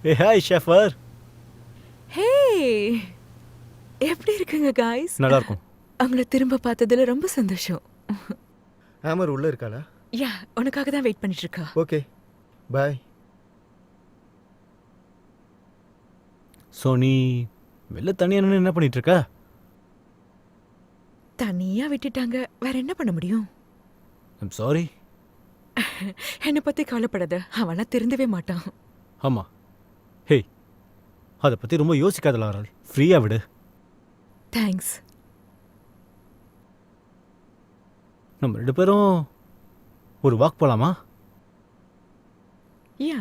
ஏ hi Schaefer. ஹே, எப்படி இருக்குங்க guys? நல்லா இருக்கும். அவங்கள திரும்ப பார்த்ததுல ரொம்ப சந்தோஷம். ஆமர் உள்ள இருக்காளா? யா, உனக்காக தான் வெயிட் பண்ணிட்டு இருக்கா. Okay bye. ஸோ நீ வெளில தனியாக நின்று என்ன பண்ணிட்டு இருக்க? தனியா விட்டுட்டாங்க, வேற என்ன பண்ண முடியும்? I'm sorry. என்னை பத்தி கவலைப்படாத, அவனா திருந்தவே மாட்டான். ஆமாம். ஹேய், அதை பற்றி ரொம்ப யோசிக்காத லாரல். ஃப்ரீயாக விடு. தேங்க்ஸ். நம்ம 2 பேரும் ஒரு வாக் போகலாமா? யா,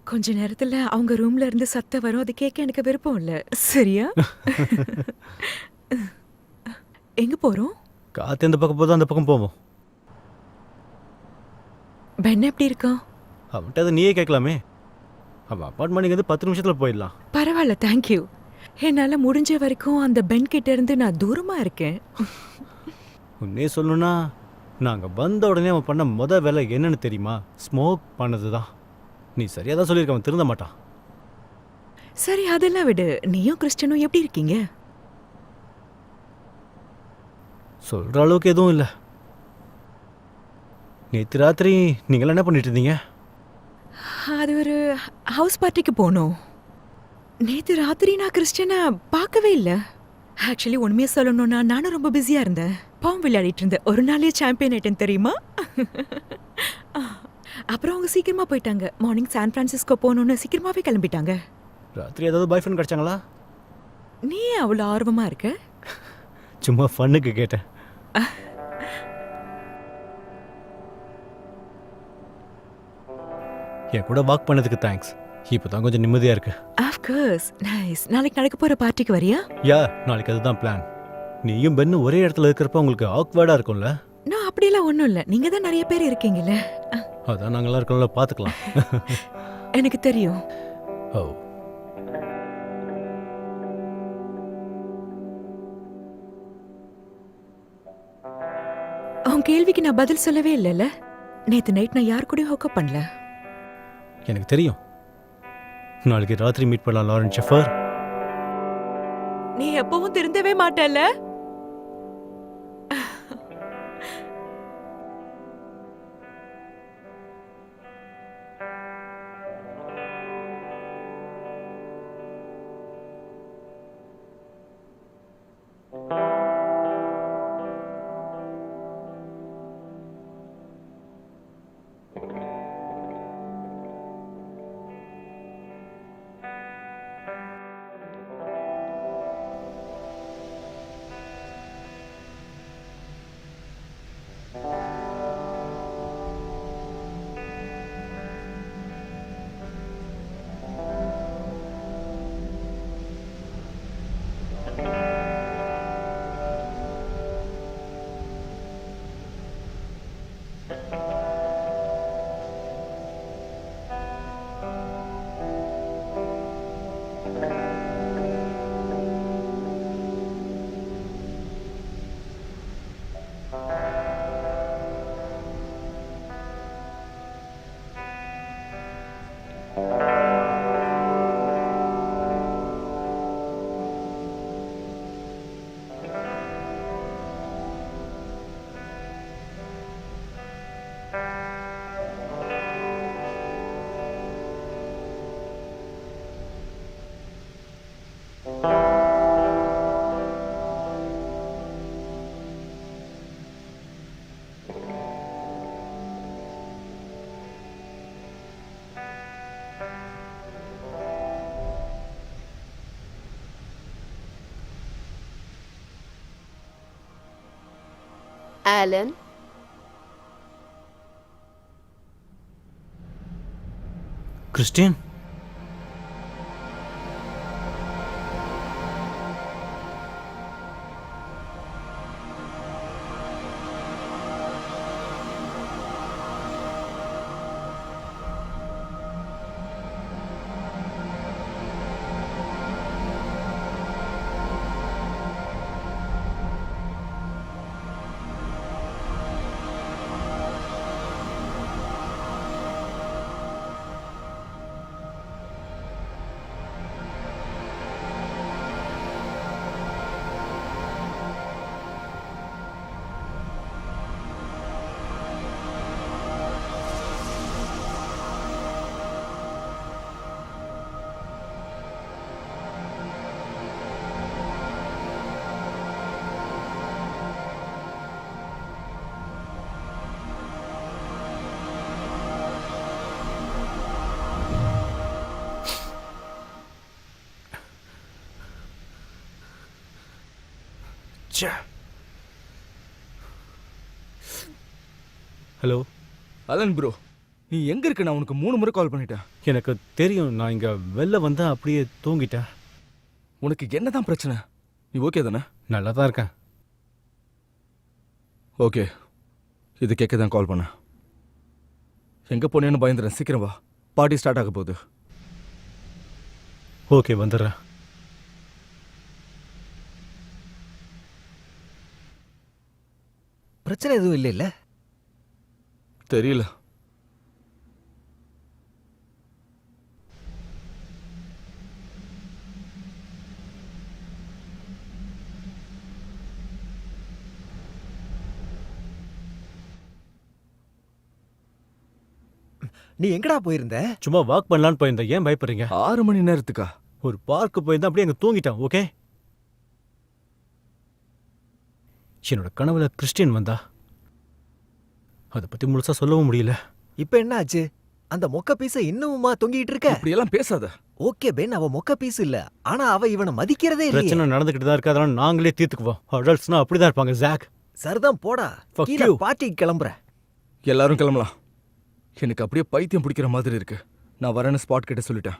கொஞ்ச நேரத்துல அவங்க ரூம்ல இருந்து சத்தம் வரும், அது கேட்க எனக்கு விருப்பம் இல்ல. சரியா? எங்க போறோம்? காற்று எந்த பக்கம் போதும் அந்த பக்கம் போவோம். பென் எப்படி இருக்கான்? அவன்கிட்ட அதை நீயே கேட்கலாமே. அவன் அப்பார்ட்மெண்ட்டுக்கு வந்து 10 நிமிஷத்தில் போயிடலாம். பரவாயில்ல, தேங்க்யூ. என்னால முடிஞ்ச வரைக்கும் அந்த பென் கிட்ட இருந்து நான் தூரமா இருக்கேன். உன்னே சொல்லணும்னா நாங்கள் வந்த உடனே அவன் பண்ண வேலை என்னன்னு தெரியுமா? ஸ்மோக் பண்ணது தான். நீ சரியாக தான் சொல்லியிருக்க, அவன் திருந்த மாட்டான். சரி, அதெல்லாம் விடு. நீயும் கிறிஸ்டனும் எப்படி இருக்கீங்க? சொல்கிற அளவுக்கு எதுவும் இல்லை. நேற்று ராத்திரி நீங்களாம் என்ன பண்ணிட்டு இருந்தீங்க? அது ஒரு ஹவுஸ் பார்ட்டிக்கு போனோம். நேத்து ராத்திரி நான் கிறிஸ்டனை பார்க்கவே இல்லை. ஆக்சுவலி உண்மையை சொல்லணும்னா நானும் ரொம்ப பிஸியா இருந்தேன். பாம் விளையாடிட்டு இருந்தேன். ஒரு நாளே சாம்பியன் ஆயிட்டேன் தெரியுமா? அப்புறம் அவங்க சீக்கிரமா போயிட்டாங்க. மார்னிங் சான் பிரான்சிஸ்கோ போகணும்னு சீக்கிரமாவே கிளம்பிட்டாங்க. ராத்திரி ஏதாவது பாய் ஃப்ரெண்ட் கிடச்சாங்களா? நீ அவ்வளோ ஆர்வமா இருக்க? சும்மா ஃபன்னுக்கு கேட்டேன். என் கூட வாக் பண்ணதுக்கு தேங்க்ஸ். இப்போ தான் கொஞ்சம் நிம்மதியாக இருக்கு. Of course, nice. நாளைக்கு நடக்க போற பார்ட்டிக்கு வரியா? யா, நாளைக்கு அதுதான் பிளான். நீயும் பென்னு ஒரே இடத்துல இருக்கிறப்ப உங்களுக்கு ஆக்வர்டாக இருக்கும்ல? நான் அப்படியெல்லாம் ஒன்றும் இல்லை. நீங்க தான் நிறைய பேர் இருக்கீங்கல்ல. அதான் நாங்களாம் இருக்கோம்ல, பார்த்துக்கலாம். எனக்கு தெரியும். ஓ, உன் கேள்விக்கு நான் பதில் சொல்லவே இல்லைல்ல. நேத்து நைட் நான் யார் கூடயும் ஹோக்கப் பண்ணல. எனக்கு தெரியும். நாளைக்கு ராத்திரி மீட் பண்ணலாம் லாரன்ஸ் ஷெஃபர். நீ எப்பவும் திருந்தவே மாட்டல்ல. Alan? Christine, hello. Alan bro, நீ எங்க இருக்க? நான் உனக்கு 3 முறை கால் பண்ணிட்டேன். எனக்கு தெரியும், நான் இங்கே வெளில வந்தேன், அப்படியே தூங்கிட்டேன். உனக்கு என்னதான் பிரச்சனை? நீ ஓகே தானே? நல்லா தான் இருக்கேன். ஓகே, இது கேட்க தான் கால் பண்ணேன். எங்கே போனேன்னு பயந்துறேன். சீக்கிரம் வா, பார்ட்டி ஸ்டார்ட் ஆக போகுது. ஓகே, வந்துடுறேன். பிரச்சனை எதுவும் இல்லை இல்ல? தெரியல. நீ எங்கடா போயிருந்த? சும்மா வாக் பண்ணலான்னு போயிருந்தேன். ஏன் பயப்படுறீங்க? 6 மணி நேரத்துக்கா? ஒரு பார்க்கு போயிருந்தேன், அப்படியே அங்கே தூங்கிட்டேன். ஓகே. என்னோட கனவுல கிறிஸ்டியன் வந்தா. அதை பற்றி முழுசா சொல்லவும் முடியல. இப்ப என்ன ஆச்சு? அந்த மொக்க பீஸ இன்னுமா தொங்கிட்டு இருக்க? இப்படியெல்லாம் பேசாத. ஓகே பென், அவ மொக்க பீஸ் இல்ல, ஆனா அவ இவனை மதிக்கிறதே இல்ல. பிரச்சனை நடந்துகிட்டு தான் இருக்கு, அதெல்லாம் நாங்களே தீர்த்துக்குவோம். அடல்ட்ஸ்னா அப்படிதான் இருப்பாங்க. ஜாக், சரிதான், போடா. Fuck கீழே you. பார்ட்டிக்கு கிளம்புறேன். எல்லாரும் கிளம்பலாம். எனக்கு அப்படியே பைத்தியம் பிடிக்கிற மாதிரி இருக்கு. நான் வரேன்னு ஸ்பாட் கிட்ட சொல்லிட்டேன்.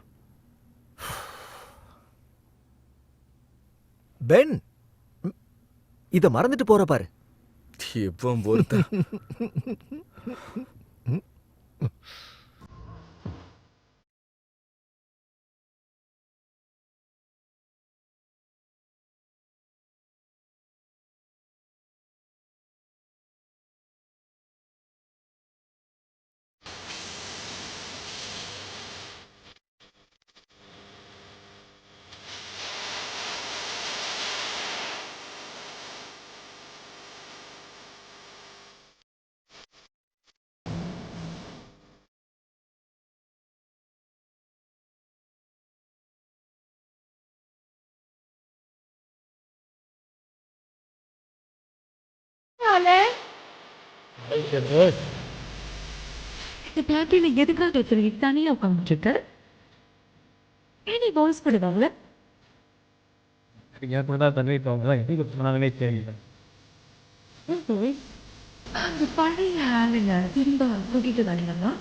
பென், இத மறந்துட்டு போற பாரு. இவன் ஒருத்தன். இந்த பார்ட்டியில எதுக்காக ஒருத்தர் தனியா உட்காந்துட்டு ஏனி பாய்ஸ் போடுவாங்கல்ல? அந்த பழைய ஆளுங்க திரும்ப கூட்டிட்டு வரலன்னா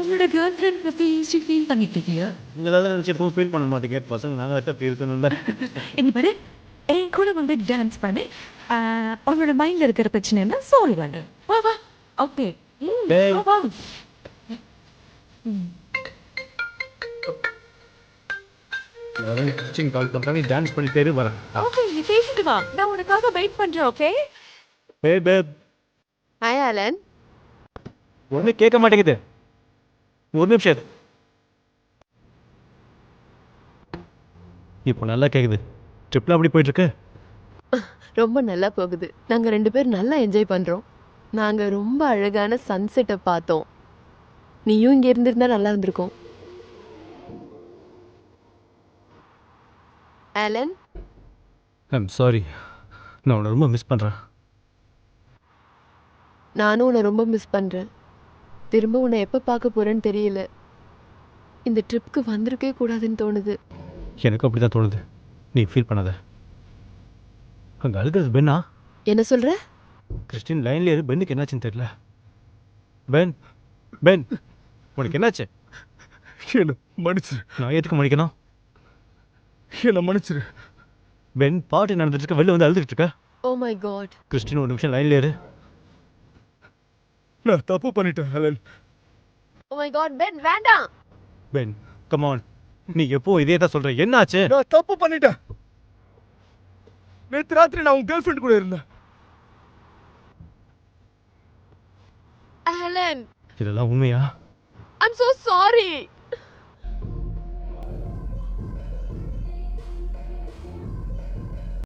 உங்களோட கேர்ள் ஃப்ரெண்ட் பத்தி ஃபீல் பண்ணிட்டு இருக்கியா? ஃபீல் பண்ண மாட்டேங்க பசங்க. நாங்கள் இருக்கணும்ல. இந்த மாதிரி என் கூட வந்து டான்ஸ் பண்ணி அவங்களோட மைண்ட்ல இருக்கிற பிரச்சனை என்ன சால்வ் பண்ணு. வா வா. ஓகே. கால் பண்ணுறாங்க, டான்ஸ் பண்ணிட்டே வரேன். ஓகே, நீ பேசிட்டு வா, நான் உனக்காக வெயிட் பண்றேன். ஓகே. பேப், ஹாய் ஆலன். ஒன்றும் கேட்க மாட்டேங்குது. ஒரு நிமிஷம். இப்போ நல்லா கேட்குது. ட்ரிப்லாம் அப்படி போயிட்டுருக்கு? ரொம்ப நல்லா போகுது. நாங்க 2 பேரும் நல்லா என்ஜாய் பண்றோம். நாங்க ரொம்ப அழகான சன்செட்டை பார்த்தோம். நீயும் இங்க இருந்திருந்தா நல்லா இருந்திருக்கும். ஆலன், ஐம் சாரி, நான் உன்னை ரொம்ப மிஸ் பண்ணுறேன். நானும் உன்னை ரொம்ப மிஸ் பண்றேன். திரும்ப உன்னை எப்போ பார்க்க போறேன்னு தெரியல. இந்த ட்ரிப்புக்கு வந்திருக்கவே கூடாதுன்னு தோணுது. எனக்கு அப்படி தான் தோணுது. நீ ஃபீல் பண்ணாத. அங்கே அழுகிறது பென்னா? என்ன சொல்ற? கிறிஸ்டின் லைன்ல ஏறு. பென்னுக்கு என்னாச்சுன்னு தெரியல. பென், பென், உனக்கு என்னாச்சு? என்ன மன்னிச்சிரு. நான் எதுக்கு மன்னிக்கணும்? என்ன மன்னிச்சிரு. பென், பார்ட்டி நடந்துட்டு இருக்க, வெளில வந்து அழுதுகிட்டு இருக்க. ஓ மை காட். கிறிஸ்டின், ஒரு நிமிஷம் லைன்ல ஏறு. நான் தப்பு பண்ணிட்டேன் Alan. Oh my god Ben, வேண்டாம். Ben, come on. நீ எப்போ இதே தான் சொல்ற. என்னாச்சு? நான் தப்பு பண்ணிட்டேன். நேற்று ராத்திரி நான் உன் கேர்ள் ஃப்ரெண்ட் கூட இருந்தேன். ஆலன், இதெல்லாம் உண்மையா? I'm so sorry.